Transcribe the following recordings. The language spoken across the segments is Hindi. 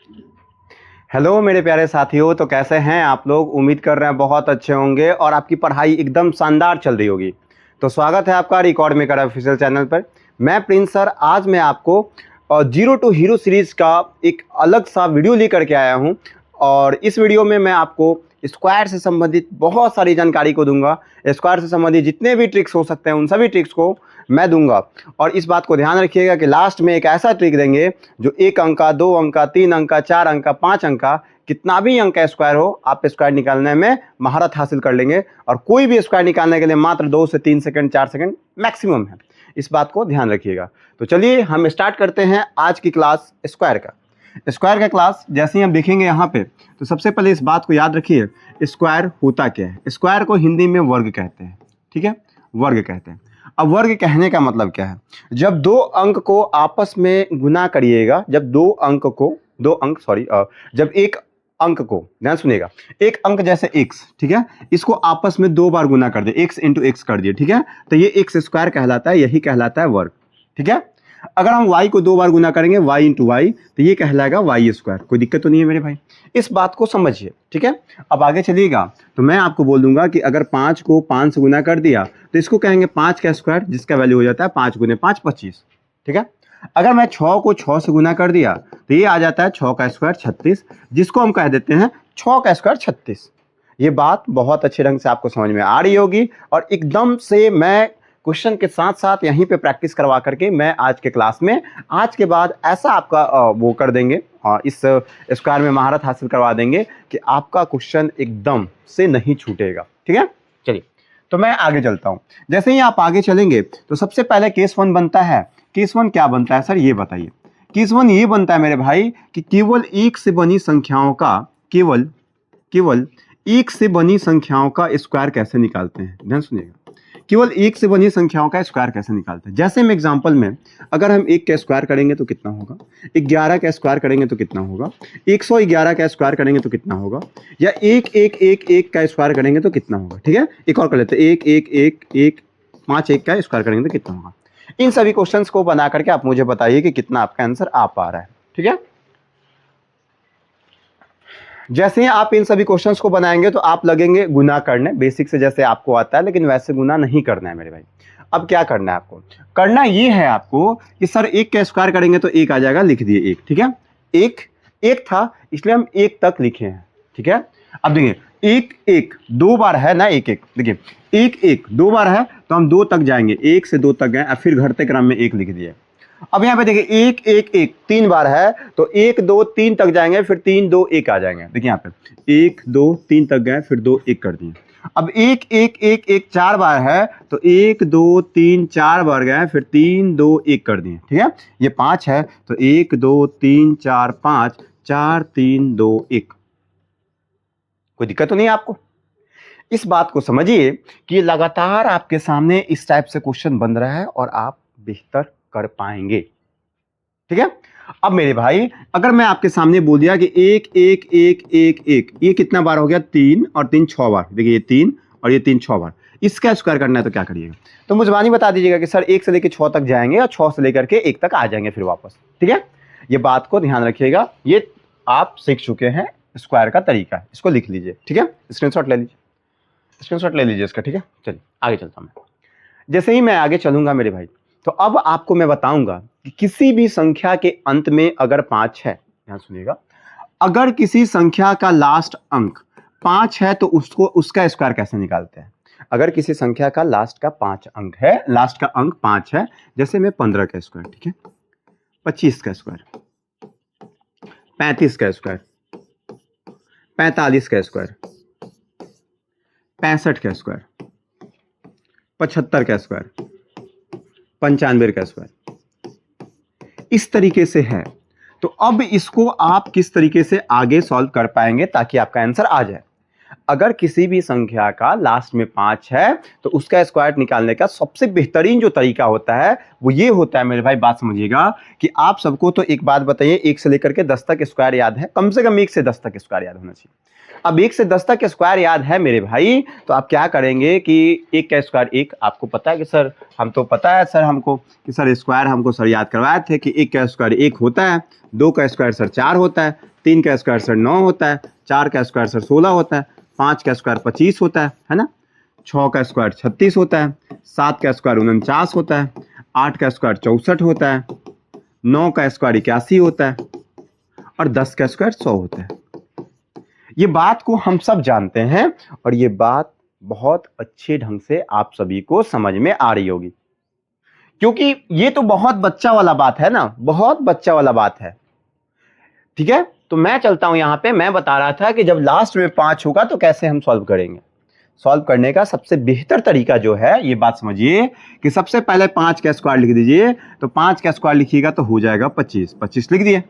हेलो मेरे प्यारे साथियों, तो कैसे हैं आप लोग। उम्मीद कर रहे हैं बहुत अच्छे होंगे और आपकी पढ़ाई एकदम शानदार चल रही होगी। तो स्वागत है आपका रिकॉर्ड मेकर ऑफिशियल चैनल पर। मैं प्रिंस सर आज मैं आपको जीरो टू हीरो सीरीज़ का एक अलग सा वीडियो लेकर के आया हूं। और इस वीडियो में मैं आपको स्क्वायर से संबंधित बहुत सारी जानकारी को दूंगा। स्क्वायर से संबंधित जितने भी ट्रिक्स हो सकते हैं उन सभी ट्रिक्स को मैं दूंगा। और इस बात को ध्यान रखिएगा कि लास्ट में एक ऐसा ट्रिक देंगे जो 1 अंक का, 2 अंक का, 3 अंक का, 4 अंक का, 5 अंक का, कितना भी अंक का स्क्वायर हो आप स्क्वायर निकालने में महारत हासिल कर लेंगे। और कोई भी स्क्वायर निकालने के लिए मात्र 2 से 3 सेकंड, 4 सेकंड मैक्सिमम है। इस बात को ध्यान रखिएगा। तो चलिए हम स्टार्ट करते हैं आज की क्लास स्क्वायर का। स्क्वायर का क्लास जैसे ही हम देखेंगे यहाँ पे, तो सबसे पहले इस बात को याद रखिए, स्क्वायर होता क्या है। स्क्वायर को हिंदी में वर्ग कहते हैं, ठीक है, वर्ग कहते हैं। अब वर्ग कहने का मतलब क्या है, जब दो अंक को आपस में गुना करिएगा, जब एक अंक को, ध्यान सुनिएगा, एक अंक जैसे x, ठीक है, इसको आपस में 2 बार गुना कर दिए, x इंटू एक्स कर दिए, ठीक है, तो ये एक्स स्क्वायर कहलाता है, यही कहलाता है वर्ग, ठीक है। अगर हम y को 2 बार गुना करेंगे, y इंटू वाई, तो ये कहलाएगा वाई स्क्वायर। कोई दिक्कत तो नहीं है मेरे भाई, इस बात को समझिए, ठीक है। अब आगे चलिएगा तो मैं आपको बोल दूंगा कि अगर 5 को 5 से गुना कर दिया तो इसको कहेंगे 5 का स्क्वायर, जिसका वैल्यू हो जाता है 5 गुने 5 25, ठीक है। अगर मैं 6 को 6 से गुना कर दिया तो ये आ जाता है 6 का स्क्वायर 36, जिसको हम कह देते हैं 6 का स्क्वायर 36। ये बात बहुत अच्छे ढंग से आपको समझ में आ रही होगी। और एकदम से मैं क्वेश्चन के साथ साथ यहीं पे प्रैक्टिस करवा करके मैं आज के क्लास में आज के बाद ऐसा आपका वो कर देंगे, इस स्क्वायर में महारत हासिल करवा देंगे कि आपका क्वेश्चन एकदम से नहीं छूटेगा, ठीक है। चलिए तो मैं आगे चलता हूं। जैसे ही आप आगे चलेंगे तो सबसे पहले केस 1 बनता है। केस 1 क्या बनता है सर, ये बताइए। केस 1 ये बनता है मेरे भाई कि केवल एक से बनी संख्याओं का केवल एक से बनी संख्याओं का स्क्वायर कैसे निकालते हैं। ध्यान सुनिएगा, केवल एक से बनी संख्याओं का स्क्वायर कैसे निकालते हैं। जैसे हम एग्जांपल में अगर हम 1 का स्क्वायर करेंगे तो कितना होगा, 11 का स्क्वायर करेंगे तो कितना होगा, 111 का स्क्वायर करेंगे तो कितना होगा, या 1 का स्क्वायर करेंगे तो कितना होगा, ठीक है। एक और कर लेते हैं, 5 1 का स्क्वायर करेंगे तो कितना होगा। इन सभी क्वेश्चंस को बना करके आप मुझे बताइए कि कितना आपका आंसर आ पा रहा है, ठीक है। जैसे ही आप इन सभी क्वेश्चंस को बनाएंगे तो आप लगेंगे गुना करने, बेसिक से जैसे आपको आता है, लेकिन वैसे गुना नहीं करना है मेरे भाई। अब क्या करना है आपको, करना ये है आपको कि सर 1 का स्क्वायर करेंगे तो 1 आ जाएगा, लिख दिए 1, ठीक है। एक था इसलिए हम 1 तक लिखे हैं, ठीक है। अब देखिए 1 2 बार है ना, 1 देखिए 1 2 बार है तो हम 2 तक जाएंगे, 1 से 2 तक गए, फिर घटते क्रम में 1 लिख दिए। अब यहाँ पे देखिए 1 3 बार है तो 1 2 3 तक जाएंगे, फिर 3 2 1 आ जाएंगे। देखिए यहाँ पे 1 2 3 तक गए, फिर 2 1 कर दिए। अब 1 4 बार है तो 1 2 3 4 बार गए, फिर 3 2 1 कर दिए, ठीक है। ये 5 है तो 1 2 3 4 5 4 3 2 1। कोई दिक्कत तो नहीं है आपको। इस बात को समझिए कि लगातार आपके सामने इस टाइप से क्वेश्चन बन रहा है और आप बेहतर कर पाएंगे, ठीक है। अब मेरे भाई अगर मैं आपके सामने बोल दिया कि 1 ये कितना बार हो गया, 3 और 3 6 बार। देखिए ये 3 और ये 3 6 बार, इसका स्क्वायर करना है तो क्या करिएगा, तो मुझबानी बता दीजिएगा कि सर 1 से लेकर 6 तक जाएंगे और 6 से लेकर के 1 तक आ जाएंगे फिर वापस, ठीक है। ये बात को ध्यान रखिएगा, ये आप सीख चुके हैं स्क्वायर का तरीका, इसको लिख लीजिए, ठीक है। स्क्रीनशॉट ले लीजिए इसका, ठीक है। चलिए आगे चलता हूं मैं। जैसे ही मैं आगे चलूंगा मेरे भाई, तो अब आपको मैं बताऊंगा कि किसी भी संख्या के अंत में अगर 5 है, ध्यान सुनिएगा, अगर किसी संख्या का लास्ट अंक 5 है तो उसका स्क्वायर कैसे निकालते हैं। अगर किसी संख्या का लास्ट का 5 अंक है, लास्ट का अंक 5 है, जैसे में 15 का स्क्वायर, ठीक है, 25 का स्क्वायर, 35 का स्क्वायर, 45 का स्क्वायर, 65 का स्क्वायर, 75 का स्क्वायर, 95 का स्क्वायर, इस तरीके से है। तो अब इसको आप किस तरीके से आगे सॉल्व कर पाएंगे ताकि आपका आंसर आ जाए। अगर किसी भी संख्या का लास्ट में 5 है तो उसका स्क्वायर निकालने का सबसे बेहतरीन जो तरीका होता है वो ये होता है मेरे भाई, बात समझिएगा कि आप सबको तो एक बात बताइए, 1 से लेकर के 10 तक स्क्वायर याद है, कम से कम 1 से 10 तक स्क्वायर याद होना चाहिए। अब 1 से 10 तक स्क्वायर याद है मेरे भाई, तो आप क्या करेंगे कि 1 का स्क्वायर 1, आपको पता है कि सर हम तो पता है सर हमको कि सर स्क्वायर हमको सर याद करवाए थे कि 1 का स्क्वायर 1 होता है, 2 का स्क्वायर सर 4 होता है, 3 का स्क्वायर सर 9 होता है, 4 का स्क्वायर सर 16 होता है, 5 का स्क्वायर 25 होता है ना, 6 का स्क्वायर 36 होता है, 7 का स्क्वायर 49 होता है, 8 का स्क्वायर 64 होता है, 9 का स्क्वायर 81 होता है और 10 का स्क्वायर 100 होता है। ये बात को हम सब जानते हैं और ये बात बहुत अच्छे ढंग से आप सभी को समझ में आ रही होगी, क्योंकि ये तो बहुत बच्चा वाला बात है ना, बहुत बच्चा वाला बात है। ठीक है, तो मैं चलता हूं यहां पे। मैं बता रहा था कि जब लास्ट में 5 होगा तो कैसे हम सॉल्व करेंगे। सॉल्व करने का सबसे बेहतर तरीका जो है, ये बात समझिए कि सबसे पहले 5 का स्क्वायर लिख दीजिए। तो 5 का स्क्वायर लिखिएगा तो हो जाएगा 25, 25 लिख दिए।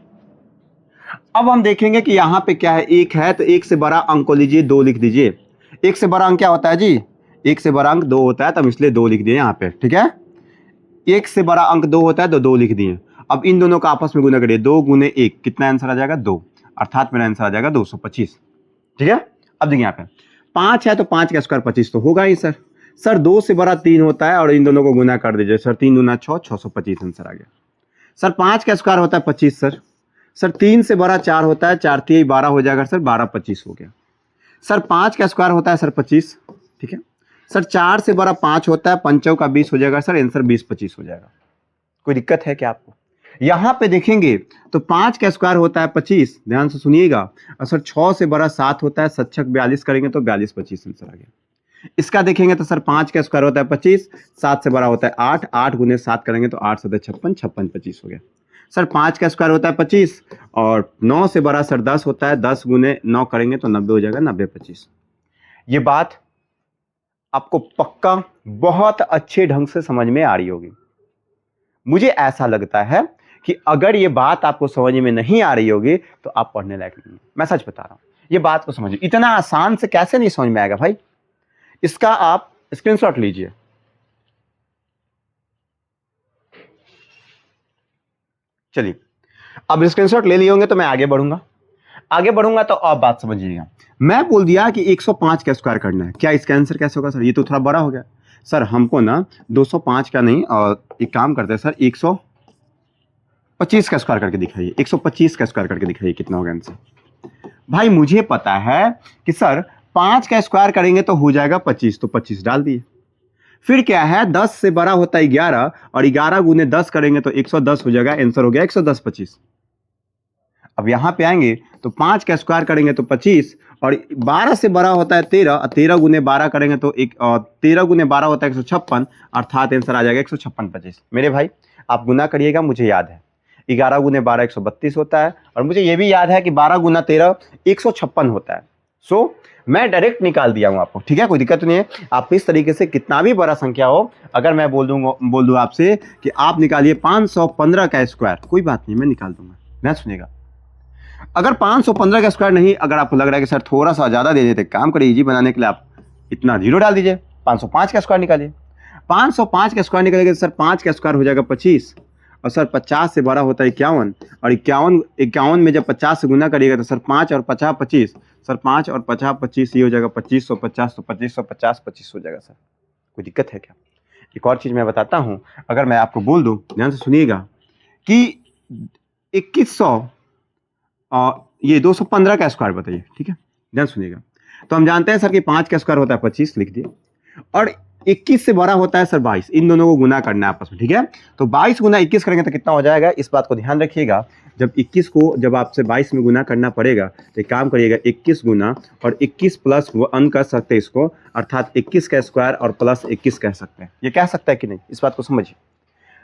अब हम देखेंगे कि यहां पे क्या है, 1 है तो 1 से बड़ा अंक को लीजिए, 2 लिख दीजिए। 1 से बड़ा अंक क्या होता है जी, 1 से बड़ा अंक 2 होता है, तो हम इसलिए 2 लिख दिए यहां पे। ठीक है, 1 से बड़ा अंक 2 होता है तो 2 लिख दिए। अब इन दोनों का आपस में गुना करिए, 2 गुने 1 कितना आंसर आ जाएगा, 2, अर्थात मेरा आंसर आ जाएगा 225। ठीक है, अब देखिए यहाँ पे 5 है तो 5 का स्क्वायर 25 तो होगा ही सर। सर 2 से बड़ा 3 होता है और इन दोनों को गुना कर दीजिए सर, 3 दूना 6, 625 आंसर आ गया। सर 5 का स्क्वायर होता है 25 सर। सर 3 से बड़ा 4 होता है, 4 3 12 हो जाएगा सर, 12 25 हो गया। सर 5 का स्क्वायर होता है सर 25। ठीक है सर, 4 से बड़ा 5 होता है, 5 का 20 हो जाएगा सर, आंसर 20 25 हो जाएगा। कोई दिक्कत है क्या आपको? यहां पे देखेंगे तो 5 का स्क्वायर होता है 25, ध्यान से सुनिएगा। और सर 6 से बड़ा 7 होता है, 7 छक 42 करेंगे तो 42 25 आंसर आ गया। इसका देखेंगे तो सर 5 का स्क्वायर होता है 25, 7 से बड़ा होता है 8, 8 गुने 7 करेंगे तो 8 7 56, 56 25 हो गया। सर 5 का स्क्वायर होता है 25 और 9 से बड़ा सर 10 होता है, 10 गुने 9 करेंगे तो 90 हो जाएगा, 90 25। ये बात आपको पक्का बहुत अच्छे ढंग से समझ में आ रही होगी। मुझे ऐसा लगता है कि अगर ये बात आपको समझ में नहीं आ रही होगी तो आप पढ़ने लायक नहीं है, मैं सच बता रहा हूं। ये बात को समझिए, इतना आसान से कैसे नहीं समझ में आएगा भाई। इसका आप स्क्रीनशॉट लीजिए। चलिए, अब स्क्रीनशॉट ले लिए होंगे तो मैं आगे बढ़ूंगा तो आप बात समझिएगा। मैं बोल दिया कि 105 का स्क्वायर करना है, क्या इसका आंसर कैसे होगा सर? ये तो थोड़ा बड़ा हो गया सर, हमको ना 205 का नहीं, और एक काम करते हैं सर, 125 का स्क्वायर करके दिखाइए, 125 का स्क्वायर करके दिखाइए कितना होगा आंसर। भाई मुझे पता है कि सर 5 का स्क्वायर करेंगे तो हो जाएगा 25, तो 25 डाल दिए। फिर क्या है, 10 से बड़ा होता है 11 और 11 गुने 10 करेंगे तो 110 हो जाएगा, आंसर हो गया 110 25। अब यहां पे आएंगे तो 5 का स्क्वायर करेंगे तो 25 और 12 से बड़ा होता है 13, 13 गुने 12 करेंगे तो 13 गुने 12 होता है 156, अर्थात आंसर आ जाएगा 156 25। मेरे भाई आप गुना करिएगा, मुझे याद है 11 गुने 12 132 होता है और मुझे यह भी याद है कि 12 गुना 13 156 होता है। सो मैं डायरेक्ट निकाल दिया हूं आपको। ठीक है, कोई दिक्कत नहीं है। आप इस तरीके से कितना भी बड़ा संख्या हो, अगर मैं बोल दूं आपसे कि आप निकालिए 515 का स्क्वायर, कोई बात नहीं, मैं निकाल दूंगा। ध्यान सुनिएगा, अगर 515 का स्क्वायर नहीं, अगर आपको लग रहा है कि सर थोड़ा सा ज्यादा दे देते, काम करिए इजी बनाने के लिए आप इतना जीरो डाल दीजिए, 505 का स्क्वायर निकालिए। 505 का स्क्वायर निकालेंगे तो सर 5 का स्क्वायर हो जाएगा 25 और सर 50 से बड़ा होता है 51 और 51 में जब 50 से गुना करिएगा तो सर 5 और 50 25, सर 5 और 50 25, ये हो जाएगा 2550, तो 2550 25 हो जाएगा सर। कोई दिक्कत है क्या? एक और चीज मैं बताता हूं, अगर मैं आपको बोल दूं, ध्यान से सुनिएगा, कि 2100 ये 215 का स्क्वायर बताइए। ठीक है, ध्यान सुनिएगा। तो हम जानते हैं सर कि 5 का स्क्वायर होता है 25, लिख दिए, और 21 से बड़ा होता है सर 22, इन दोनों को गुना करना है आपस में। ठीक है, तो 22 गुना 21 करेंगे तो कितना हो जाएगा, इस बात को ध्यान रखिएगा। जब 21 को जब आपसे 22 में गुना करना पड़ेगा तो एक काम करिएगा, 21 गुना और 21 प्लस 1 कर सकते हैं इसको, अर्थात 21 का स्क्वायर और प्लस 21 कह सकते हैं। ये कह सकता है कि नहीं, इस बात को समझिए।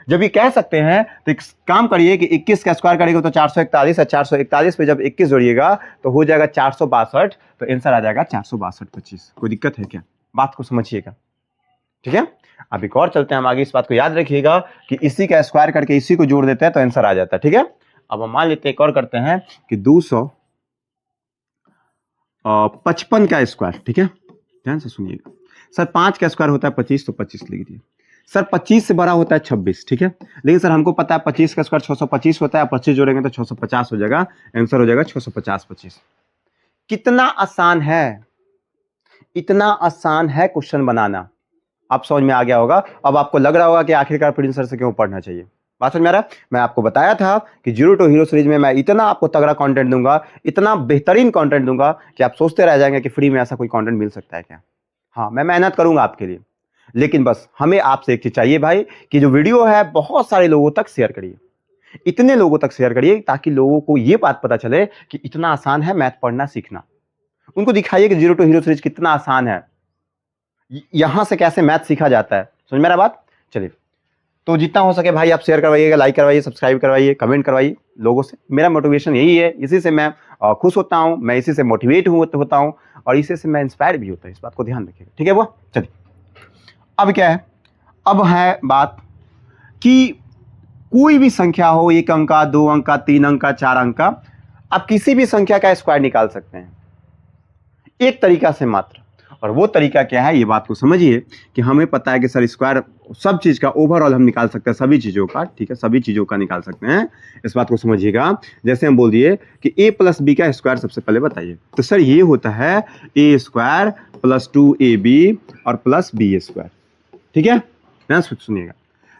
जब ये कह सकते हैं तो एक काम करिए कि 21 का स्क्वायर करेगा तो 441 है, 441 पे जब 21 जोड़िएगा तो हो जाएगा 462, तो आंसर आ जाएगा 462 25। कोई दिक्कत है क्या? बात को समझिएगा। ठीक है, अब एक और चलते हैं हम आगे, इस बात को याद रखिएगा कि इसी का स्क्वायर करके इसी को जोड़ देते हैं तो आंसर आ जाता है। ठीक है, अब हम मान लेते हैं, एक और करते हैं कि 255 का स्क्वायर। ठीक है, ध्यान से सुनिएगा। सर 5 का स्क्वायर होता है 25, तो 25 लिख दिए। सर 25 से बड़ा होता है 26। ठीक है, लेकिन सर हमको पता है 25 का स्क्वायर 625 होता है, 25 जोड़ेंगे तो 650 हो जाएगा, आंसर हो जाएगा 650 25। कितना आसान है, इतना आसान है क्वेश्चन बनाना। आप समझ में आ गया होगा। अब आपको लग रहा होगा कि आखिरकार प्रिंस सर से क्यों पढ़ना चाहिए। बात समझ में आ रहा है? मैं आपको बताया था कि जीरो टू हीरो सीरीज में मैं इतना आपको तगड़ा कंटेंट दूंगा, इतना बेहतरीन कंटेंट दूंगा कि आप सोचते रह जाएंगे कि फ्री में ऐसा कोई कंटेंट मिल सकता है क्या। हाँ, मैं मेहनत करूंगा आपके लिए, लेकिन बस हमें आपसे एक चीज चाहिए भाई कि जो वीडियो है बहुत सारे लोगों तक शेयर करिए, इतने लोगों तक शेयर करिए ताकि लोगों को यह बात पता चले कि इतना आसान है मैथ पढ़ना सीखना। उनको दिखाइए कि जीरो टू हीरो सीरीज कितना आसान है, यहां से कैसे मैथ सीखा जाता है। समझ मेरा बात? चलिए, तो जितना हो सके भाई आप शेयर करवाइएगा, लाइक करवाइए, सब्सक्राइब करवाइए, कमेंट करवाइए लोगों से। मेरा मोटिवेशन यही है, इसी से मैं खुश होता हूं, मैं इसी से मोटिवेट होता हूं और इसी से मैं इंस्पायर भी होता हूं। इस बात को ध्यान रखिएगा, ठीक है? वो चलिए, अब क्या है, अब है बात कि कोई भी संख्या हो, 1 अंक का, 2 अंक का, 3 अंक का, 4 अंक का, आप किसी भी संख्या का स्क्वायर निकाल सकते हैं एक तरीका से मात्र। और वो तरीका क्या है, ये बात को समझिए कि हमें पता है कि सर स्क्वायर सब चीज का ओवरऑल हम निकाल सकते हैं, सभी चीजों का, ठीक है, सभी चीजों का निकाल सकते हैं। इस बात को समझिएगा। जैसे हम बोल दिए कि a प्लस बी का स्क्वायर सबसे पहले बताइए, तो सर ये होता है a स्क्वायर प्लस 2ab और प्लस बी स्क्वायर, ठीक है ना? सुनिएगा,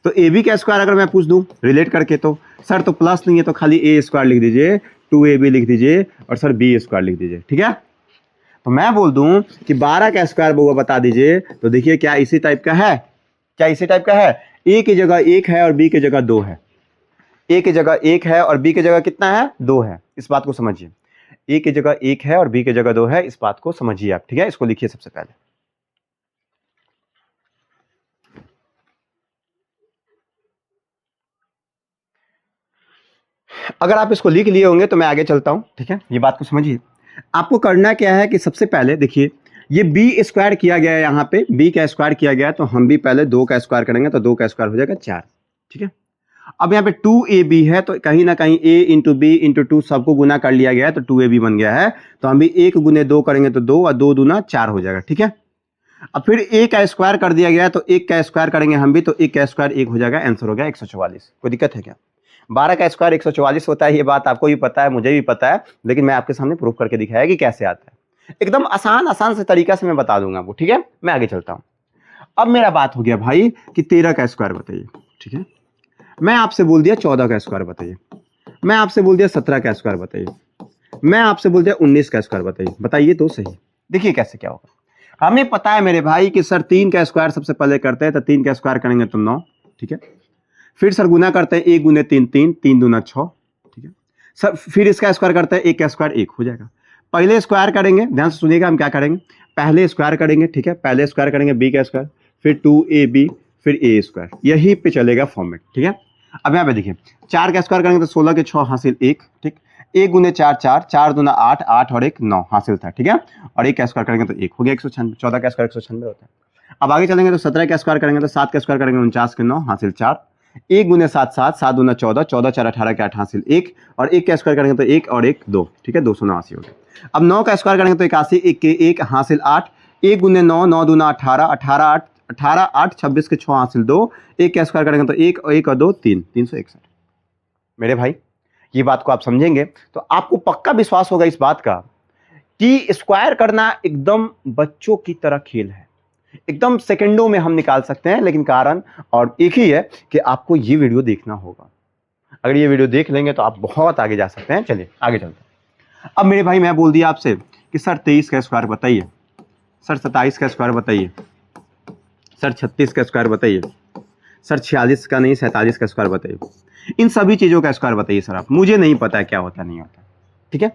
तो ए बी का स्क्वायर अगर मैं पूछ दूं रिलेट करके, तो सर तो प्लस नहीं है तो खाली ए स्क्वायर लिख दीजिए, 2ab लिख दीजिए और सर बी स्क्वायर लिख दीजिए, ठीक है? तो मैं बोल दूं कि 12 का स्क्वायर वो बता दीजिए, तो देखिए क्या इसी टाइप का है, क्या इसी टाइप का है? ए की जगह 1 है और बी की जगह 2 है, ए की जगह 1 है और बी की जगह कितना है? 2 है। इस बात को समझिए, ए की जगह 1 है और बी की जगह 2 है, इस बात को समझिए आप, ठीक है? इसको लिखिए सबसे पहले। अगर आप इसको लिख लिए होंगे तो मैं आगे चलता हूं, ठीक है? ये बात को समझिए। आपको करना क्या है कि सबसे पहले देखिए, ये बी स्क्वायर किया गया है, यहाँ पे बी का स्क्वायर किया गया है, तो हम भी पहले 2 का स्क्वायर करेंगे, तो 2 का स्क्वायर हो जाएगा 4, ठीक है? अब यहाँ पे 2ab है, तो कहीं ना कहीं a इंटू बी इंटू 2 सबको गुना कर लिया गया है, तो 2ab बन गया है। तो हम भी 1 गुने 2 करेंगे तो 2 और 2 दूना 4 हो जाएगा, ठीक है? अब फिर a का स्क्वायर कर दिया गया है, तो 1 का स्क्वायर करेंगे हम भी, तो 1 का स्क्वायर 1 हो जाएगा, आंसर हो गया 144। कोई दिक्कत है क्या? 12 का स्क्वायर 144 होता है, ये बात आपको भी पता है, मुझे भी पता है, लेकिन मैं आपके सामने प्रूफ करके दिखाया कि कैसे आता है। एकदम आसान से तरीका से मैं बता दूंगा आपको, ठीक है? मैं आगे चलता हूं। अब मेरा बात हो गया भाई कि 13 का स्क्वायर बताइए, ठीक है? मैं आपसे बोल दिया 14 का स्क्वायर बताइए, मैं आपसे बोल दिया 17 का स्क्वायर बताइए, मैं आपसे बोल दिया 19 का स्क्वायर बताइए, बताइए तो सही। देखिए कैसे क्या होगा। हमें पता है मेरे भाई कि सर 3 का स्क्वायर सबसे पहले करते हैं, तो 3 का स्क्वायर करेंगे तो 9, ठीक है? फिर सर गुना करते हैं, 1 गुने 3 3, 3 दूना 6, ठीक है सर? फिर इसका स्क्वायर करते हैं, 1 का स्क्वायर 1 हो जाएगा। पहले स्क्वायर करेंगे, ध्यान से सुनिएगा, हम क्या करेंगे, पहले स्क्वायर करेंगे, ठीक है? पहले स्क्वायर करेंगे बी का स्क्वायर, फिर 2ab, फिर a स्क्वायर, यही पे चलेगा फॉर्मेट, ठीक है? अब यहाँ पे देखिए, 4 का स्क्वायर करेंगे तो 16 के 6 हासिल 1, ठीक? 1 गुने 4 4, 4 दूना 8, 8 और 1 9 हासिल था, ठीक है? और 1 का स्क्वायर करेंगे तो 1 हो गया 196, 14 का स्क्वायर 196 होता है। अब आगे चलेंगे तो 17 का स्क्वायर करेंगे तो 7 का स्क्वायर करेंगे 49 के 9 हासिल 4, 1 गुने 7 7, 7 दूना 14, 14 4 18 के 8 हासिल 1 और 1 का स्क्वायर करेंगे तो 1 और 1 2, ठीक है? 289 हो गया। अब 9 का स्क्वायर करेंगे तो 81, 1 के 1 हासिल 8, 1 गुने 9, 9 दूना 18, 18 8, 18 8 26 के 6 हासिल 2, 1 का स्क्वायर करेंगे तो 1 और 1 और 2 3, 361। मेरे भाई ये बात को आप समझेंगे तो आपको पक्का विश्वास होगा इस बात का कि स्क्वायर करना एकदम बच्चों की तरह खेल है, एकदम सेकंडों में हम निकाल सकते हैं। लेकिन कारण और एक ही है कि आपको ये वीडियो देखना होगा। अगर ये वीडियो देख लेंगे तो आप बहुत आगे जा सकते हैं। चलिए आगे चलते हैं। अब मेरे भाई मैं बोल दिया आपसे कि सर 23 का स्क्वायर बताइए, सर 27 का स्क्वायर बताइए, सर 36 का स्क्वायर बताइए, सर 46 का नहीं 47 का स्क्वायर बताइए। इन सभी चीजों का स्क्वायर बताइए सर आप। मुझे नहीं पता है क्या होता नहीं होता, ठीक है?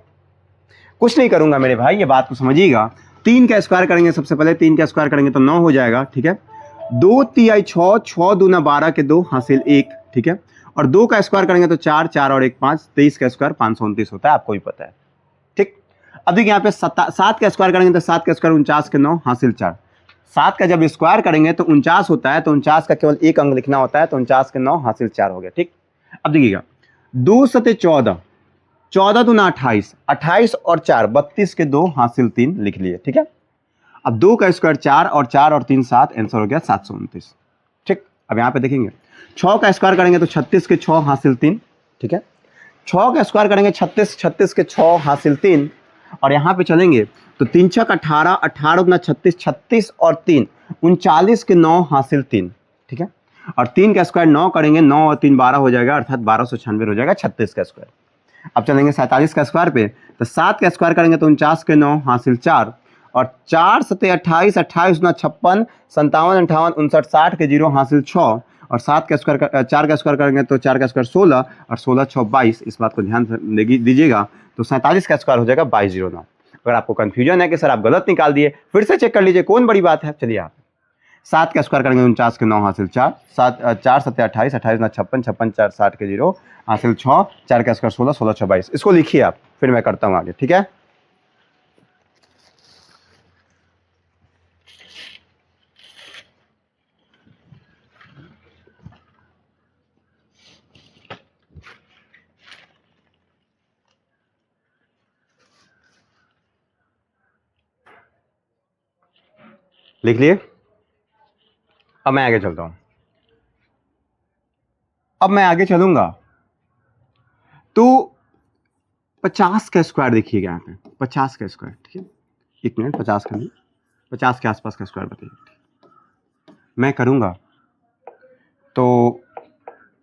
कुछ नहीं करूंगा मेरे भाई, ये बात को समझिएगा। 3 का स्क्वायर करेंगे सबसे पहले, 3 का स्क्वायर करेंगे तो 9 हो जाएगा, ठीक है? 2 तिहाई 6, 6 दूना 12 के 2 हासिल 1, ठीक है? और 2 का स्क्वायर करेंगे तो 4, 4 और 1 5, 23 का स्क्वायर 529 होता है, आपको भी पता है, ठीक? अब देखिए यहाँ पे 7 का स्क्वायर करेंगे तो 7 का स्क्वायर 49 के 9 हासिल 4। 7 का जब स्क्वायर करेंगे तो 49 होता है, तो 49 का केवल एक अंक लिखना होता है, तो 49 के 9 हासिल 4 हो गया, ठीक? अब देखिएगा 2 सते 14, 14 दूना 28, 28 और 4 32 के 2 हासिल 3 लिख लिए, ठीक है? अब 2 का स्क्वायर 4 और 4 और 3 7, आंसर हो गया 729, ठीक? अब यहाँ पे देखेंगे 6 का स्क्वायर करेंगे तो 36 के 6 हासिल 3, ठीक है? 6 का स्क्वायर करेंगे 36, 36 के 6 हासिल 3 और यहाँ पे चलेंगे तो 3 6 18, 18 गुना 36, 36 और 3 39 के 9 हासिल 3, ठीक है? और 3 का स्क्वायर 9 करेंगे, 9 और 3 12 हो जाएगा, अर्थात 1296 हो जाएगा 36 का स्क्वायर। अब चलेंगे 47 का स्क्वायर पे, तो 7 का स्क्वायर करेंगे तो 49 के 9 हासिल 4, और 4 सते 28, 28 गुना 56, 57 58 59 60 के 0 हासिल 6, और 7 का स्क्वायर 4 का स्क्वायर करेंगे तो 4 का स्क्वायर 16, और 16 6 22। इस बात को ध्यान दीजिएगा। तो 47 का स्क्वायर हो जाएगा 2209। अगर आपको कंफ्यूजन है कि सर आप गलत निकाल दिए, फिर से चेक कर लीजिए, कौन बड़ी बात है। चलिए आप 7 का स्क्वायर करेंगे 49 के 9 हासिल 4, 4 सत्ते 28, 28 गुना 56, 56 4 60 के 0 हासिल 6, 4 का स्क्वायर 16, 16 6 22। इसको लिखिए आप, फिर मैं करता हूं आगे, ठीक है। लिख लिए। अब मैं आगे चलता हूं। अब मैं आगे चलूंगा तो 50 का स्क्वायर देखिएगा यहाँ पे, 50 का स्क्वायर, ठीक है। एक मिनट, 50 का नहीं, 50 के आसपास का स्क्वायर बताइए। मैं करूंगा तो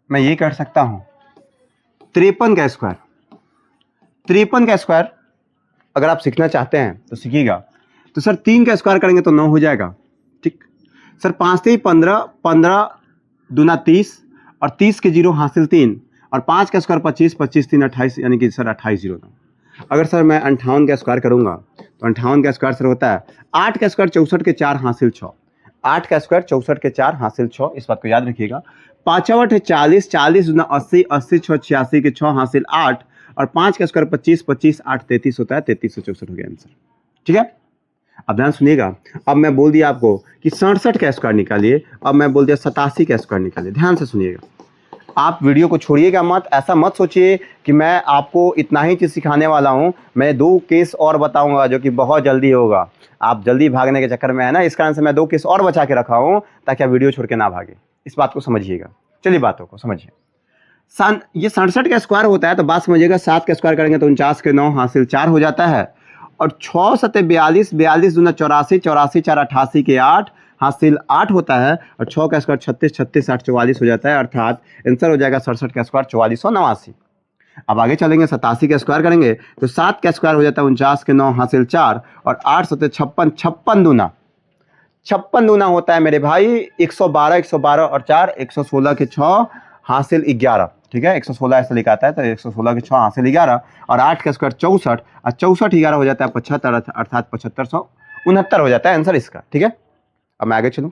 मैं ये कर सकता हूं 53 का स्क्वायर। 53 का स्क्वायर अगर आप सीखना चाहते हैं तो सीखिएगा। तो सर 3 का स्क्वायर करेंगे तो 9 हो जाएगा, ठीक। सर 5 से 15, 15 दूना 30, और 30 के 0 हासिल 3, और 5 का स्क्वायर 25, 25 3 28, यानी कि सर 2809। अगर सर मैं 58 का स्क्वायर करूंगा तो 58 का स्क्वायर सर होता है 8 का स्क्वायर 64 के 4 हासिल 6, 8 का स्क्वायर 64 के 4 हासिल 6। इस बात को याद रखिएगा। 5 है 40, 40 दूना 80, 80 6 86 के 6 हासिल 8, और 5 का स्क्वायर 25, 25 8 33 होता है, 3364 हो गया आंसर, ठीक है। अब ध्यान सुनिएगा। अब मैं बोल दिया आपको कि 67 का स्क्वायर निकालिए, अब मैं बोल दिया 87 का स्क्वायर निकालिए। ध्यान से सुनिएगा, आप वीडियो को छोड़िएगा मत। ऐसा मत सोचिए कि मैं आपको इतना ही चीज़ सिखाने वाला हूं, मैं 2 केस और बताऊंगा जो कि बहुत जल्दी होगा। आप जल्दी भागने के चक्कर में है ना, इस कारण से मैं 2 केस और बचा के रखा हूं ताकि आप वीडियो छोड़ के ना भागे। इस बात को समझिएगा। चलिए बातों को समझिए। ये 67 का स्क्वायर होता है तो बात समझिएगा। 7 का स्क्वायर करेंगे तो 49 के 9 हासिल 4 हो जाता है, और 6 सते 42, 42 दूना 84, 84 4 88 के 8 हासिल 8 होता है, और 6 का स्क्वायर 36, 36 8 44 हो जाता है, अर्थात आंसर हो जाएगा 67 का स्क्वायर 4489। अब आगे चलेंगे, 87 का स्क्वायर करेंगे तो 7 का स्क्वायर हो जाता है 49 के 9 हासिल 4, और 8 सते 56, 56 दूना होता है मेरे भाई 112, 112 और 4 116 के 6 हासिल 11, ठीक है। 116 ऐसा लिखा आता है तो 116 के 6 हासिल 11, और 8 का स्क्वायर 64, और 64 11 हो जाता है 75, अर्थात 7569 हो जाता है आंसर इसका, ठीक है। अब मैं आगे चलूं,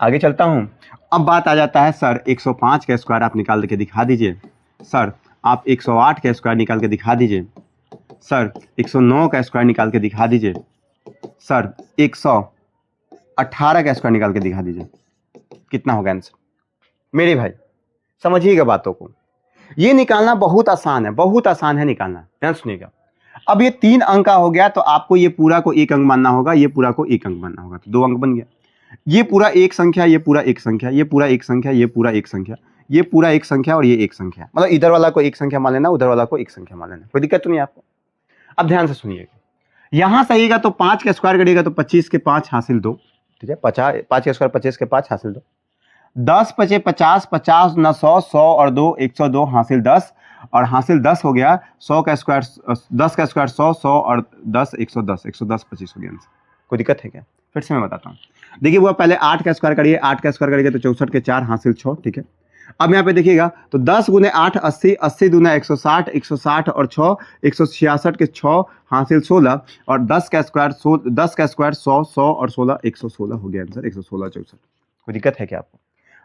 आगे चलता हूं। अब बात आ जाता है सर 105 का स्क्वायर आप निकाल के दिखा दीजिए। सर आप 108 का स्क्वायर निकाल के दिखा दीजिए। सर 109 का स्क्वायर निकाल के दिखा दीजिए। सर 118 का स्क्वायर निकाल के दिखा दीजिए। कितना होगा आंसर मेरे भाई? समझिएगा बातों को। ये निकालना बहुत आसान है, बहुत आसान है निकालना। ध्यान सुनिएगा। अब ये 3 अंक का हो गया तो आपको ये पूरा को 1 अंक मानना होगा, ये पूरा को 1 अंक मानना होगा, तो 2 अंक बन गया। ये पूरा एक संख्या, ये पूरा एक संख्या, ये पूरा एक संख्या, ये पूरा एक संख्या, ये पूरा एक संख्या, और ये एक संख्या। मतलब इधर वाला को एक संख्या मान लेना, उधर वाला को एक संख्या मान लेना, कोई दिक्कत तो नहीं आपको। अब ध्यान से सुनिएगा। यहां सहीगा तो 5 का स्क्वायर करिएगा तो 25 के 5 हासिल 2, ठीक है। 5 का स्क्वायर 25 के 5 हासिल 2। 10 पचे 50, 50 न 100, 100 और 2 102 हासिल 10, और हासिल 10 हो गया। 100 का स्क्वायर 10 का स्क्वायर 100, 100 और 10 110, 110 25 हो गया आंसर। कोई दिक्कत है क्या? फिर से मैं बताता हूँ। देखिए वो पहले 8 का स्क्वायर करिए, 8 का स्क्वायर करिएगा तो 64 के 4 हासिल 6, ठीक है। अब यहाँ पे देखिएगा तो 10 गुने 8 80, 80 दूना 160, 160 और 6 166 के 6 हासिल 16, और 10 का स्क्वायर 100, 100 और 16 116 हो गया आंसर, 116 64। कोई दिक्कत है क्या आपको?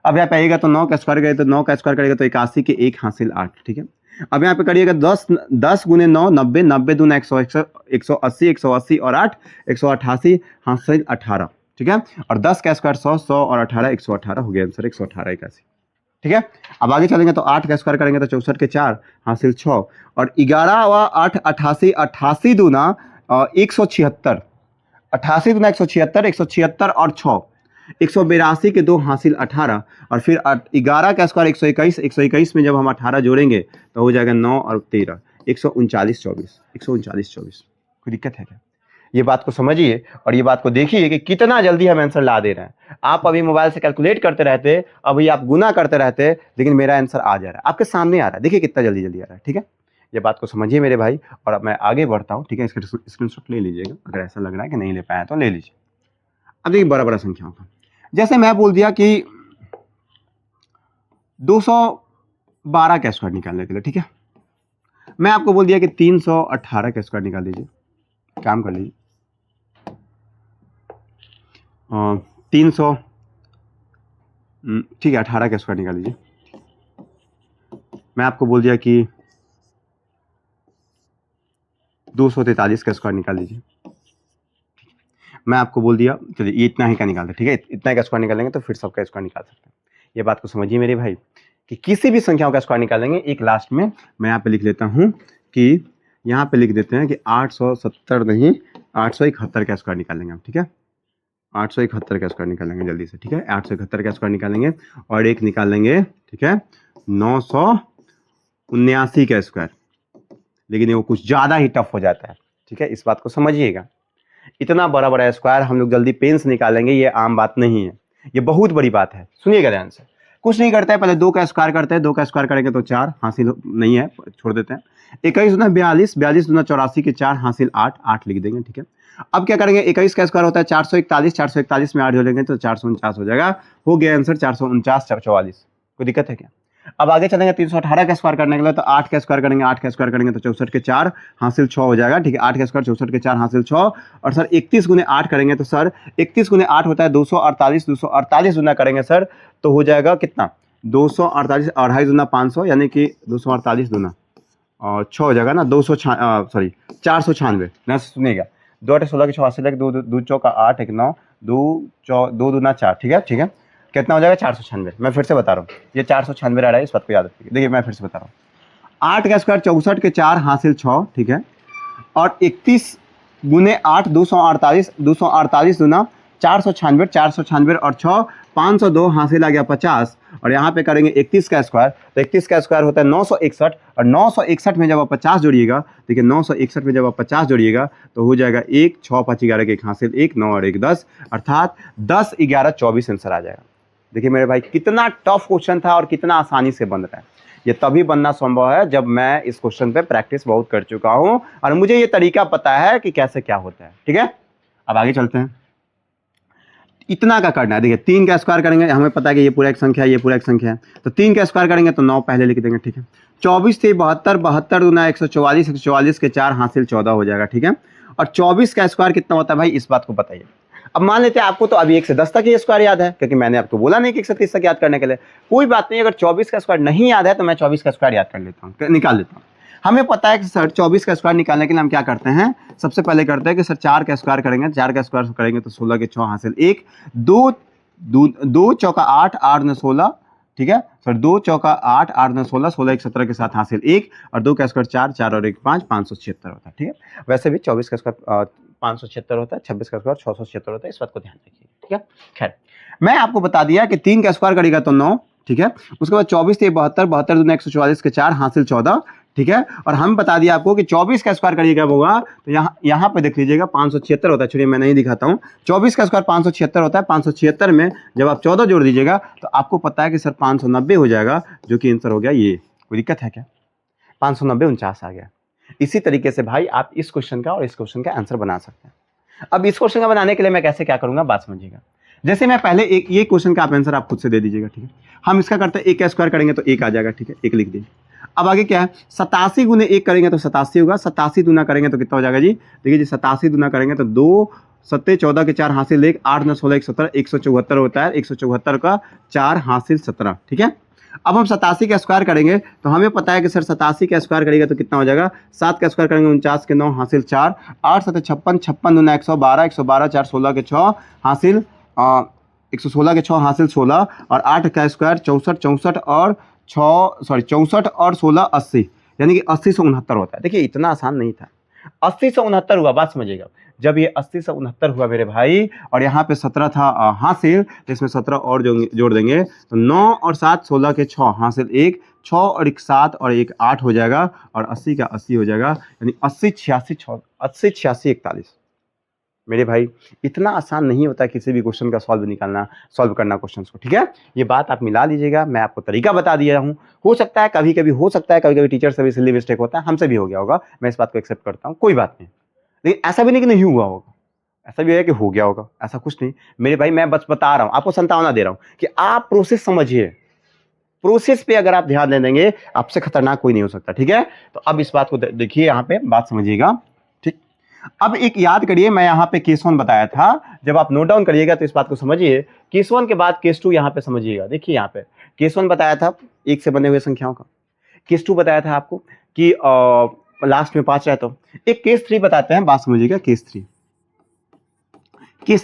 अब यहाँ पे आइएगा तो 9 का स्क्वायर करिए तो 9 का स्क्वायर करिएगा तो 81 के 1 हासिल 8, ठीक है। अब यहाँ पे करिएगा 10 गुने 9 90, 90 दूना 180, 180 और 8 188 हासिल 18, ठीक है। और 10 का स्क्वायर 100, 100 और 18 118 हो गया आंसर, 118 81, ठीक है। अब आगे चलेंगे तो 8 का स्क्वायर करेंगे तो 64 के 4 हासिल 6, और 11 व 8 88, 88 दूना 176, 88 दूना 176, 176 और 6 182 के 2 हासिल 18, और फिर 11 का स्क्वायर 121, 121 में जब हम 18 जोड़ेंगे तो हो जाएगा 9 और 13 139 24, 139 24। कोई दिक्कत है क्या? ये बात को समझिए और ये बात को देखिए कि कितना जल्दी हम आंसर ला दे रहे हैं। आप अभी मोबाइल से कैलकुलेट करते रहते, अभी आप गुना करते रहते, लेकिन मेरा आंसर आ जा रहा है, आपके सामने आ रहा है। देखिए कितना जल्दी जल्दी आ रहा है। ठीक है, ये बात को समझिए मेरे भाई। और अब मैं आगे बढ़ता हूँ। ठीक है, इसका स्क्रीनशॉट ले लीजिएगा, अगर ऐसा लग रहा है कि नहीं ले पाया तो ले लीजिए। अब देखिए बड़ा बड़ा संख्याओं का, जैसे मैं बोल दिया कि 212 का स्क्वायर निकालने के लिए। ठीक है, मैं आपको बोल दिया कि 318 का स्क्वायर निकाल लीजिए। काम कर लीजिए। 300, ठीक है, 18 का स्क्वायर निकाल लीजिए। मैं आपको बोल दिया कि 243 का स्क्वायर निकाल लीजिए। मैं आपको बोल दिया, चलिए ये इतना ही का निकालते, ठीक है, इतना का स्क्वायर निकालेंगे तो फिर सबका स्क्वायर निकाल सकते हैं। ये बात को समझिए मेरे भाई कि किसी भी संख्याओं का स्क्वायर निकालेंगे। एक लास्ट में मैं यहाँ पे लिख लेता हूँ कि यहाँ पे लिख देते हैं कि 870 नहीं 871 का स्क्वायर निकालेंगे हम। ठीक है, 871 का स्क्वायर निकालेंगे जल्दी से। ठीक है, 871 का स्क्वायर निकालेंगे और एक निकालेंगे, ठीक है, 979 का स्क्वायर, लेकिन वो कुछ ज़्यादा ही टफ हो जाता है। ठीक है, इस बात को समझिएगा। इतना बड़ा बड़ा स्क्वायर हम लोग जल्दी पेन से निकालेंगे, ये आम बात नहीं है, ये बहुत बड़ी बात है। सुनिएगा ध्यान से। कुछ नहीं करता है, पहले 2 का स्क्वायर करते हैं। 2 का स्क्वायर करेंगे तो 4 हासिल नहीं है, छोड़ देते हैं। 21 दूना 42, 42 दूना 84 के 4 हासिल 8, 8 लिख देंगे। ठीक है, अब क्या करेंगे, 21 का स्क्वायर होता है 441, 441 में 8 जोड़ेंगे तो 449 हो जाएगा। हो गया आंसर 449 44। कोई दिक्कत है क्या? अब आगे चलेंगे 318 का स्क्वायर करने के लिए, तो 8 का स्क्वायर करेंगे, 8 का स्क्वायर करेंगे तो 64 के 4 हासिल 6 हो जाएगा। ठीक है, 8 का स्क्वायर 64 के 4 हासिल 6। और सर 31 गुने 8 करेंगे तो सर 31 गुने 8 होता है 248, 248 गुना करेंगे सर तो हो जाएगा कितना, 248, 2.5 दुना 500, यानी कि 248 दुना और 6 हो जाएगा ना, 496 ना। सुनिएगा, 2 8 16 के 6 हासिल 2 चौका 8 1 9 2 दूना 4। ठीक है, ठीक है, कितना हो जाएगा 496। मैं फिर से बता रहा हूँ, ये 496 आ रहा है, इस बात को याद रखिए। देखिए मैं फिर से बता रहा हूँ, 8 का स्क्वायर 64 के 4 हासिल 6। ठीक है, और 31 गुने 8 248, 248 दुना 496, 496 और 6 502 हासिल आ गया 50। और यहाँ पे करेंगे 31 का स्क्वायर, तो 31 का स्क्वायर होता है 961, और 961 में जब आप 50 जोड़िएगा, देखिए 961 में जब आप 50 जोड़िएगा तो हो जाएगा 1 6 5 11 के 1 हासिल 1 9 और 1 10, अर्थात 10 11 24 आंसर आ जाएगा। देखिए मेरे भाई कितना टफ क्वेश्चन था और कितना आसानी से बन रहा है। ये तभी बनना संभव है जब मैं इस क्वेश्चन पे प्रैक्टिस बहुत कर चुका हूं और मुझे ये तरीका पता है कि कैसे क्या होता है। ठीक है, अब आगे चलते हैं। इतना का करना है। देखिए 3 का स्क्वायर करेंगे, हमें पता है कि ये पूरा एक संख्या है, ये पूरा एक संख्या है, तो 3 का स्क्वायर करेंगे तो 9 पहले लिख देंगे। ठीक है, 24 थे 72, 72 दूना 144, 144 के 4 हासिल 14 हो जाएगा। ठीक है, और 24 का स्क्वायर कितना होता है भाई, इस बात को बताइए। अब मान लेते हैं आपको तो अभी 1 से 10 तक ये स्क्वायर याद है, क्योंकि मैंने आपको बोला नहीं कि 1 से 30 तक याद करने के लिए। कोई बात नहीं, अगर 24 का स्क्वायर नहीं याद है तो मैं 24 का स्क्वायर याद कर लेता हूँ, निकाल लेता हूँ। हमें पता है कि सर 24 का स्क्वायर निकालने के लिए हम क्या करते हैं, सबसे पहले करते हैं कि सर 4 का स्क्वायर करेंगे, 4 का स्क्वायर करेंगे तो 16 के 6 हासिल 1, 2 चौका 8 8 9 16। ठीक है सर, 2 चौका 8 8 9 16, 16 1 17 के साथ हासिल 1, और 2 का स्क्वायर 4 4 और 1 5 576 होता है। ठीक है, वैसे भी 24 का स्क्वायर 576 होता है, 26 का स्क्वायर 676 होता है, इस बात को ध्यान रखिए। ठीक है, खैर मैं आपको बता दिया कि 3 का स्क्वायर करेगा तो 9। ठीक है, उसके बाद 24 थे 72, 72 दूना 144 के 4 हासिल 14। ठीक है, और हम बता दिया आपको कि 24 का स्क्वायर करिएगा होगा तो यहाँ पे देख लीजिएगा 576 होता है। चलिए मैं नहीं दिखाता हूँ, 24 का स्क्वायर 576 होता है। 576 में जब आप 14 जोड़ दीजिएगा तो आपको पता है कि सर 590 हो जाएगा, जो कि आंसर हो गया ये। कोई दिक्कत है क्या? 590 49 आ गया। इसी तरीके से भाई आप इस क्वेश्चन का और इस क्वेश्चन का आंसर बना सकते हैं। अब इस क्वेश्चन का बनाने के लिए मैं कैसे क्या करूंगा, बात समझिएगा। जैसे मैं पहले एक ये क्वेश्चन का आप आंसर आप खुद से दे दीजिएगा। ठीक है, हम इसका करते हैं 1 का स्क्वायर करेंगे तो 1 आ जाएगा। ठीक है, 1 लिख दीजिए। अब आगे क्या है, 87 गुने 1 करेंगे तो 87 होगा, 87 दूना करेंगे तो कितना हो जाएगा जी, देखिए जी 87 दूना करेंगे तो 2 7 14 के 4 हासिल 1, 8 9 16 117, 174 होता है, 174 का 4 हासिल 17। ठीक है, अब हम 87 का स्क्वायर करेंगे तो हमें पता है कि सर 87 का स्क्वायर करेगा तो कितना हो जाएगा, 7 का स्क्वायर करेंगे 49 के 9 हासिल 4, 8 7 56, 56 दूना 112, 112 4 16 के 6 हासिल 116 के 6 हासिल 16, और 8 का स्क्वायर 64 64 और 64 और 16 80, यानी कि 80 से 69 होता है। देखिए इतना आसान नहीं था, 80 से 69 हुआ, बात समझिएगा। जब ये 80 से 69 हुआ मेरे भाई, और यहाँ पे 17 था हासिल, तो इसमें 17 और जोड़ देंगे तो 9 और 7 16 के 6 हासिल 1, 6 और 1 7 और 1 8 हो जाएगा, और 80 का 80 हो जाएगा, यानी 80 86 41। मेरे भाई इतना आसान नहीं होता किसी भी क्वेश्चन का सॉल्व करना क्वेश्चन को, ठीक है। ये बात आप मिला लीजिएगा, मैं आपको तरीका बता दिया हूँ। हो सकता है कभी कभी टीचर से भी सिली मिस्टेक होता है, हमसे भी हो गया होगा, मैं इस बात को एक्सेप्ट करता हूँ, कोई बात नहीं। लेकिन ऐसा भी नहीं कि नहीं हुआ होगा, ऐसा भी है कि हो गया होगा, ऐसा कुछ नहीं मेरे भाई। मैं बस बता रहा हूँ आपको, संभावना दे रहा हूँ कि आप प्रोसेस समझिए। प्रोसेस पे अगर आप ध्यान दे देंगे, आपसे खतरनाक कोई नहीं हो सकता, ठीक है। तो अब इस बात को देखिए, यहाँ पे बात समझिएगा, ठीक। अब एक याद करिए, मैं यहाँ पे केस 1 बताया था, जब आप नोट डाउन करिएगा तो इस बात को समझिए। केस 1 के बाद केस 2 यहाँ पे समझिएगा। देखिए यहाँ पे केस 1 बताया था 1 से बने हुए संख्याओं का, केस 2 बताया था आपको कि लास्ट में 5 रहता हो। एक केस 3 बताते हैं, बात समझिएगा। केस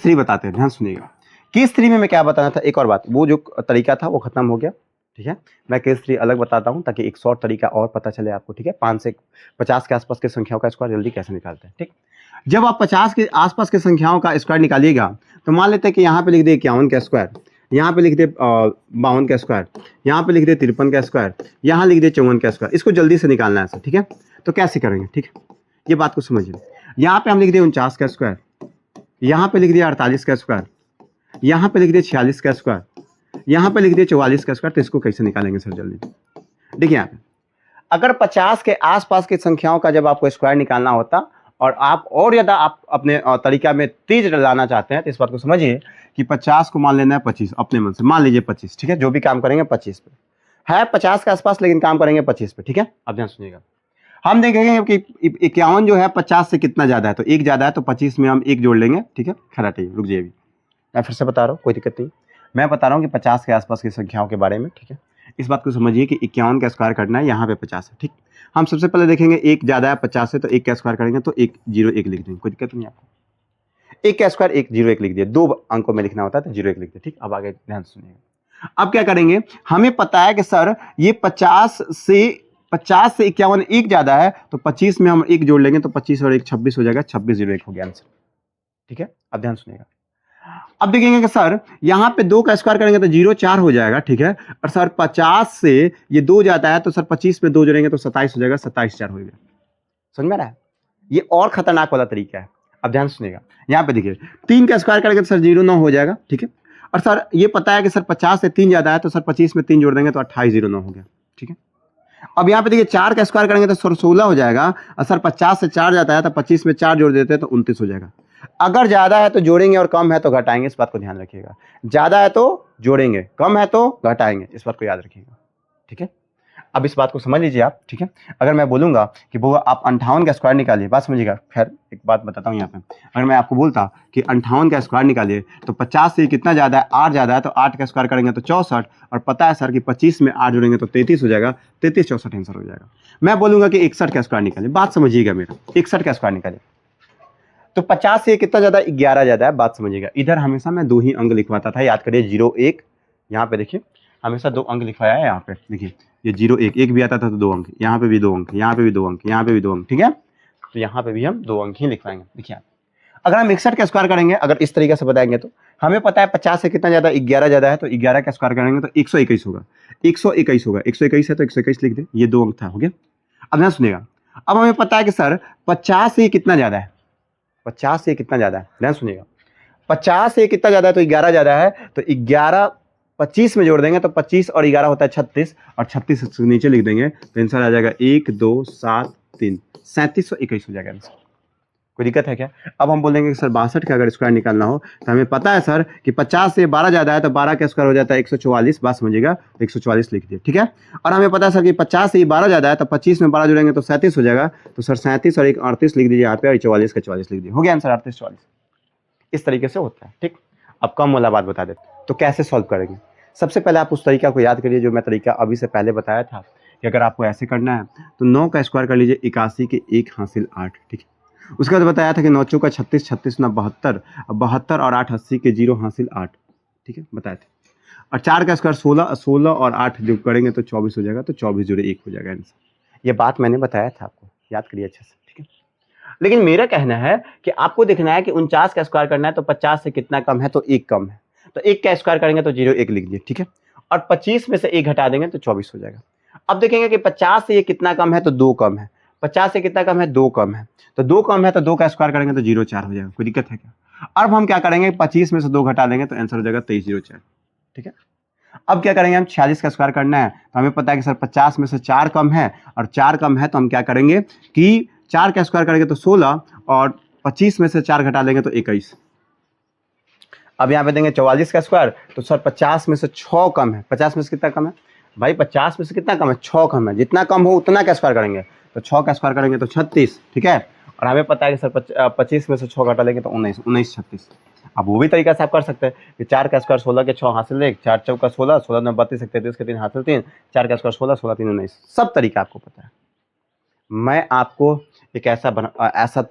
3 बताते हैं, ध्यान सुनिएगा। केस 3 में मैं क्या बताना था, एक और बात, वो जो तरीका था वो खत्म हो गया, ठीक है। मैं केस 3 अलग बताता हूं ताकि एक शॉर्ट तरीका और पता चले आपको, ठीक है। 5 से 50 के आसपास के संख्याओं का स्क्वायर जल्दी कैसे निकालते हैं, ठीक। जब आप 50 के आसपास के संख्याओं का स्क्वायर निकालिएगा तो मान लेते हैं कि यहाँ पे लिख दे 51 का स्क्वायर, यहाँ पे लिख दे 52 का स्क्वायर, यहाँ पे लिख दे 53 का स्क्वायर, यहाँ लिख दे 54 का स्क्वायर। इसको जल्दी से निकालना है सर, ठीक है। तो कैसे करेंगे, ठीक है, ये बात को समझिए। यहाँ पे हम लिख दे 49 का स्क्वायर, यहाँ पे लिख दिया 48 का स्क्वायर, यहाँ पे लिख दिया 46 का स्क्वायर, यहाँ पे लिख दिया 44 का स्क्वायर। तो इसको कैसे निकालेंगे सर जल्दी। देखिए यहाँ पे अगर 50 के आसपास की संख्याओं का जब आपको स्क्वायर निकालना होता और आप और ज्यादा आप अपने तरीका में तेज लाना चाहते हैं, तो इस बात को समझिए कि 50 को मान लेना है 25, अपने मन से मान लीजिए 25, ठीक है। जो भी काम करेंगे 25 पे है, 50 के आसपास, लेकिन काम करेंगे 25 पे, ठीक है। अब ध्यान सुनिएगा, हम देखेंगे कि 51 जो है 50 से कितना ज्यादा है, तो 1 ज्यादा है, तो 25 में हम 1 जोड़ लेंगे, ठीक है। खड़ा रहिए, रुक जाइए, मैं फिर से बता रहा हूँ, कोई दिक्कत नहीं। मैं बता रहा हूँ कि 50 के आसपास की संख्याओं के बारे में, ठीक है। इस बात को समझिए कि 51 का स्क्वायर करना है, यहाँ पे 50 है, ठीक। हम सबसे पहले देखेंगे 1 ज्यादा है 50 से, तो 1 का स्क्वायर करेंगे तो 1 0 1 लिख देंगे, कोई दिक्कत नहीं आपको। 1 का स्क्वायर 1 0 1 लिख दिया, 2 अंकों में लिखना होता है तो 0 1 लिख दिया, ठीक। अब आगे ध्यान सुनिएगा। अब क्या करेंगे, हमें पता है कि सर ये 50 से 51 1 ज्यादा है, तो 25 में हम 1 जोड़ लेंगे, तो 25 और 1 26 हो जाएगा, 26 0 1 हो गया आंसर, ठीक है। अब ध्यान सुनिएगा। अब देखेंगे कि सर यहाँ पे 2 का स्क्वायर करेंगे तो 0 4 हो जाएगा, ठीक है। और सर 50 से ये 2 जाता है, तो सर 25 में 2 जोड़ेंगे तो 27 हो जाएगा, 27 4 हो गया। समझ में आ रहा है, ये और खतरनाक वाला तरीका है। अब ध्यान सुनिएगा, यहाँ पे देखिए 3 का स्क्वायर करेंगे तो सर 0 9 हो जाएगा, ठीक है। और सर ये पता है कि सर 50 से 3 ज्यादा है, तो सर 25 में 3 जोड़ देंगे तो 28 0 9 हो गया, ठीक है। अब यहाँ पे देखिए 4 का स्क्वायर करेंगे तो सर 16 हो जाएगा, और सर 50 से 4 जाता है, तो 25 में 4 जोड़ देते हैं तो 29 हो जाएगा। अगर ज्यादा है तो जोड़ेंगे और कम है तो घटाएंगे, इस बात को ध्यान रखिएगा। ज्यादा है तो जोड़ेंगे, कम है तो घटाएंगे, इस बात को याद रखिएगा, ठीक है। अब इस बात को समझ लीजिए आप, ठीक है। अगर मैं बोलूंगा कि वो आप 58 का स्क्वायर निकालिए, बात समझिएगा। खैर एक बात बताता हूँ यहाँ पे, अगर मैं आपको बोलता कि 58 का स्क्वायर निकालिए, तो 50 से कितना ज्यादा है, 8 ज्यादा है, तो 8 का स्क्वायर करेंगे तो 64, और पता है सर कि 25 में 8 जोड़ेंगे तो 33 हो जाएगा, 33 64 आंसर हो जाएगा। मैं बोलूंगा कि 61 का स्क्वायर निकालिए, बात समझिएगा मेरा, 61 का स्क्वायर निकालिए, तो 50 से कितना ज्यादा, 11 ज्यादा है, बात समझिएगा। इधर हमेशा मैं 2 ही अंक लिखवाता था, याद करिए 0 1, यहाँ पे देखिए हमेशा 2 अंक लिखवाया है। यहाँ पे देखिए ये 0 1 1 भी आता था तो 2 अंक, यहाँ पे भी 2 अंक, यहाँ पे भी 2 अंक, यहाँ पे भी 2 अंक, ठीक है। तो यहाँ पे भी हम 2 अंक ही लिखवाएंगे। देखिए अगर हम 61 का स्क्वायर करेंगे, अगर इस तरीके से बताएंगे, तो हमें पता है 50 से कितना ज्यादा, 11 ज्यादा है, तो 11 का स्क्वायर करेंगे तो 121 होगा, 121 होगा, 121 है तो 121 लिख दे, ये 2 अंक था, हो गया। अब ध्यान सुनिएगा, अब हमें पता है कि सर 50 से कितना ज्यादा है, 50 से कितना ज्यादा है, ध्यान सुनिएगा। 50 से कितना ज्यादा है, तो 11 ज्यादा है, तो 11 25 में जोड़ देंगे तो 25 और 11 होता है 36, और 36 से नीचे लिख देंगे तो आंसर आ जाएगा 1 2 7 3 3721 हो जाएगा आंसर। कोई दिक्कत है क्या। अब हम बोलेंगे कि सर 62 का अगर स्क्वायर निकालना हो, तो हमें पता है सर कि 50 से 12 ज्यादा है, तो 12 का स्क्वायर हो जाता है 144, बात समझिएगा, 144 लिख दिए, ठीक है। और हमें पता है सर कि 50 से 12 ज्यादा है, तो 25 में 12 जोड़ेंगे तो 37 हो जाएगा, तो सर 37 और 1 38 लिख दीजिए यहाँ पे, और 44 का 44 लिख दिए, हो गया आंसर 38 44। इस तरीके से होता है, ठीक। अब कम वाला बात बता देते, तो कैसे सॉल्व करेंगे। सबसे पहले आप उस तरीका को याद करिए जो मैं तरीका अभी से पहले बताया था, कि अगर आपको ऐसे करना है तो 9 का स्क्वायर कर लीजिए, 81 के 1 हासिल 8, ठीक है। उसके बाद बताया था कि 9 चौका 36, 36 9 72, 72 और 8 80 के 0 हासिल 8, ठीक है, बताए थे। और 4 का स्क्वायर 16, 16 और 8 जो करेंगे तो 24 हो जाएगा, तो 24 जोड़े 1 हो जाएगा आंसर। ये बात मैंने बताया था आपको, याद करिए अच्छे से, ठीक है। लेकिन मेरा कहना है कि आपको देखना है कि 49 का स्क्वायर करना है, तो 50 से कितना कम है, तो 1 कम है, तो 1 का स्क्वायर करेंगे तो 0 1 लिख दिए, ठीक है। और 25 में से 1 घटा देंगे तो 24 हो जाएगा। अब देखेंगे कि 50 से ये कितना कम है, तो 2 कम है, 50 से कितना कम है, 2 कम है, तो 2 कम है तो 2 का स्क्वायर करेंगे तो 0,4 हो जाएगा, कोई दिक्कत है क्या। अब हम क्या करेंगे, 25 में से 2 घटा देंगे तो आंसर हो जाएगा 23,04, ठीक है। अब क्या करेंगे, हम 46 का स्क्वायर करना है, तो हमें पता है कि सर 50 में से 4 कम है और 4 कम है, तो हम क्या करेंगे कि 4 का स्क्वायर करेंगे तो 16 और 25 में से 4 घटा लेंगे तो 21। अब यहाँ पे देंगे 44 का स्क्वायर, तो सर 50 में से 6 कम है, 50 में से कितना कम है भाई, 50 में से कितना कम है, 6 कम है, जितना कम हो उतना का स्क्वायर करेंगे, तो 6 का स्क्वायर करेंगे तो 36, ठीक है। और हमें पता है कि सर 25 में से 6 घटा लेंगे तो 19, 19 36। अब वो भी तरीका से आप कर सकते हैं कि 4 का स्क्वायर 16 के 6 हासिल 1, 4 चौका 16, 16 9 32 33 के 3 हासिल 3, 4 का स्क्वायर 16, 16 3 19, सब तरीका आपको पता है। मैं आपको एक ऐसा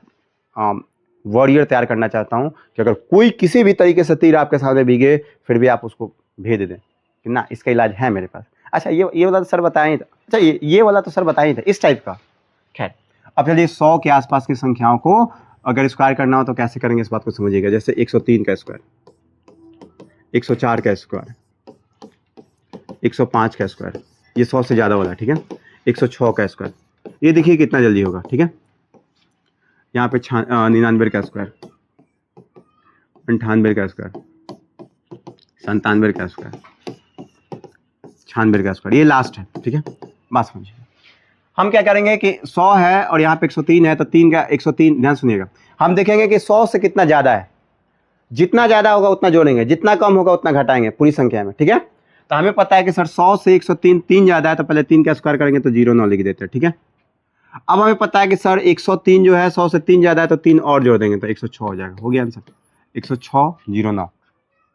वॉरियर तैयार करना चाहता हूं कि अगर कोई किसी भी तरीके से तीर आपके सामने भीगे फिर भी आप उसको भेज दें कि ना इसका इलाज है मेरे पास। अच्छा ये वाला तो सर बताया था, अच्छा ये वाला तो सर बताया था इस टाइप का। खैर अब चलिए 100 के आसपास की संख्याओं को अगर स्क्वायर करना हो तो कैसे करेंगे इस बात को समझिएगा। जैसे 103 का स्क्वायर, 104 का स्क्वायर, 105 का स्क्वायर, ये 100 से ज़्यादा वाला, ठीक है। 106 का स्क्वायर, ये देखिए कितना जल्दी होगा, ठीक है। यहाँ पे 99 का स्क्वायर, 98 का स्क्वायर, 97 का स्क्वायर, 96 का स्क्वायर, ये लास्ट है, ठीक है। बात समझिए, हम क्या करेंगे कि 100 है और यहाँ पे 103 है, तो 3 का 103, ध्यान सुनिएगा, हम देखेंगे कि 100 से कितना ज़्यादा है, जितना ज़्यादा होगा उतना जोड़ेंगे, जितना कम होगा उतना घटाएंगे पूरी संख्या में, ठीक है। तो हमें पता है कि सर 100 से 103 3 ज़्यादा है, तो पहले 3 का स्क्वायर करेंगे तो 0,9 लिख देते हैं, ठीक है। अब हमें पता है कि सर 103 जो है 100 से 3 ज़्यादा है, तो 3 और जोड़ देंगे तो 106 हो जाएगा, हो गया आंसर 106 09।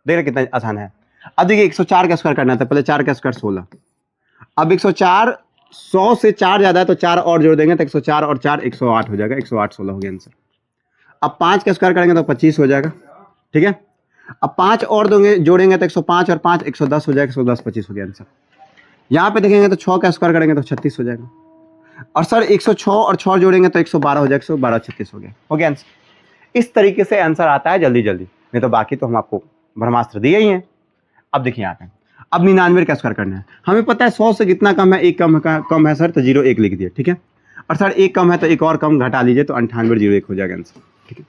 देख रहे कितना आसान है। अब देखिए 104 का स्क्वायर करना था, पहले 4 का स्क्वायर 16, अब 104 100 से 4 ज़्यादा है तो 4 और जोड़ देंगे तो 104 और 4 108 हो जाएगा, 108 16 हो गया आंसर। अब 5 का स्क्वायर करेंगे तो 25 हो जाएगा, ठीक है। अब 5 और जोड़ेंगे तो 105 और 5 110 हो जाएगा, 110 25 हो गया आंसर। यहाँ पे देखेंगे तो 6 का स्क्वायर करेंगे तो 36 हो जाएगा, और सर 106 और 6 जोड़ेंगे तो 112 हो जाएगा, 112 36 हो गया आंसर। इस तरीके से आंसर आता है जल्दी जल्दी, नहीं तो बाकी तो हम आपको ब्रह्मास्त्र दिए ही हैं। अब देखिए यहाँ पे अब 99 का स्क्वायर करना है, हमें पता है 100 से कितना कम है, एक कम है सर, तो 0 1 लिख दिया, ठीक है। और सर एक कम है तो एक और कम घटा लीजिए तो 98 0 1 हो जाएगा आंसर, ठीक है।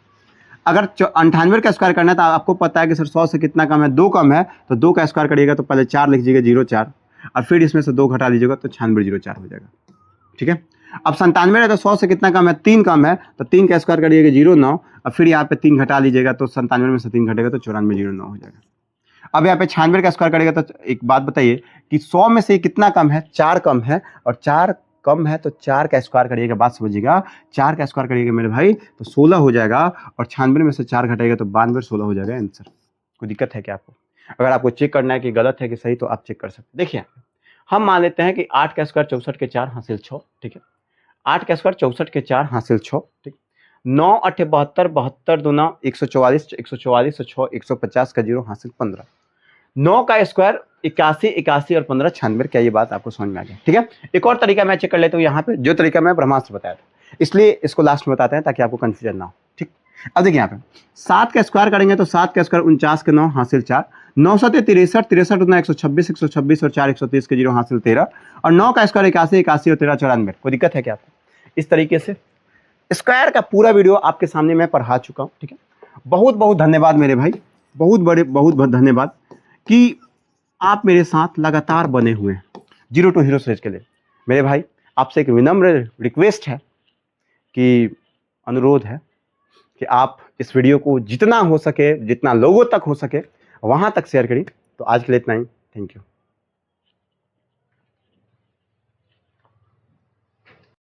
अगर 98 का स्क्वायर करना है तो आपको पता है कि सर 100 से कितना कम है, 2 कम है, तो 2 का स्क्वायर करिएगा तो पहले 4 लिख दीजिएगा 0,4 और फिर इसमें से 2 घटा लीजिएगा तो 96 0,4 हो जाएगा, ठीक है। अब 97 है तो 100 से कितना कम है, 3 कम है, तो 3 का स्क्वायर करिएगा 0,9 और फिर यहाँ पे 3 घटा लीजिएगा तो 97 में से 3 घटेगा तो 94 0,9 हो जाएगा। अब यहाँ पे 96 का स्क्वायर करेगा तो एक बात बताइए कि 100 में से कितना कम है, 4 कम है, और 4 कम है तो 4 का स्क्वायर करिएगा, बात समझिएगा, 4 का स्क्वायर करिएगा मेरे भाई तो 16 हो जाएगा, और 96 में से 4 घटाएगा तो 92 16 हो जाएगा आंसर। कोई दिक्कत है क्या आपको? अगर आपको चेक करना है कि गलत है कि सही तो आप चेक कर सकते हैं। देखिए हम मान लेते हैं कि 8 का स्क्वायर 64 के 4 हासिल 6, ठीक है। 8 का स्क्वायर 64 के 4 हासिल 6, ठीक। 9 8 72 72 दूना 144 144 और 6 150 का 0 हासिल 15। 9 का स्क्वायर 81 81 और 15 96। क्या ये बात आपको समझ में आ गया? ठीक है। एक और तरीका मैं चेक कर लेता हूँ यहाँ पे, जो तरीका मैं ब्रह्मास्त्र बताया था, इसलिए इसको लास्ट में बताते हैं ताकि आपको कंफ्यूजन ना हो। ठीक, अब देखिए यहाँ पे 7 का स्क्वायर करेंगे तो 7 का स्क्वायर 49 के 9 हासिल 4, 9 7 63 63 दूना 126 126 और 4 130 के 0 हासिल 13, और 9 का स्क्वायर 81 81 और 13 94। कोई दिक्कत है क्या आपको? इस तरीके से स्क्वायर का पूरा वीडियो आपके सामने मैं पढ़ा चुका हूँ। ठीक है, बहुत बहुत धन्यवाद मेरे भाई, बहुत धन्यवाद कि आप मेरे साथ लगातार बने हुए हैं जीरो टू हीरो सीरीज के लिए। मेरे भाई आपसे एक विनम्र रिक्वेस्ट है, कि अनुरोध है कि आप इस वीडियो को जितना हो सके, जितना लोगों तक हो सके वहाँ तक शेयर करिए। तो आज के लिए इतना ही, थैंक यू।